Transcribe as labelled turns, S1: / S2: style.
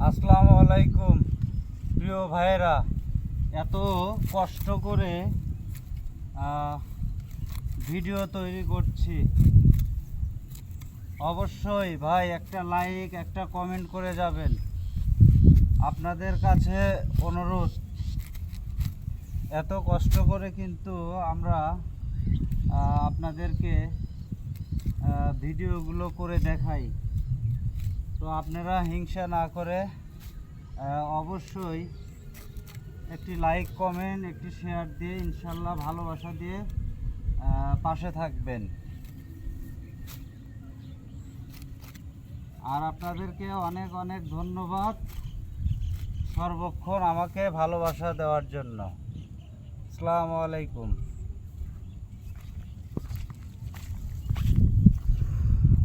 S1: আসসালামু আলাইকুম প্রিয় ভাইয়েরা, এত কষ্ট করে ভিডিও তৈরি করছি, অবশ্যই ভাই একটা লাইক একটা কমেন্ট করে যাবেন। আপনাদের কাছে অনুরোধ, এত কষ্ট করে কিন্তু আমরা আপনাদেরকে ভিডিওগুলো করে দেখাই। তো আপনারা হিংসা না করে অবশ্যই একটি লাইক কমেন্ট একটি শেয়ার দিয়ে ইনশাল্লাহ ভালোবাসা দিয়ে পাশে থাকবেন। আর আপনাদেরকে অনেক অনেক ধন্যবাদ সর্বক্ষণ আমাকে ভালোবাসা দেওয়ার জন্য। আসসালামু আলাইকুম।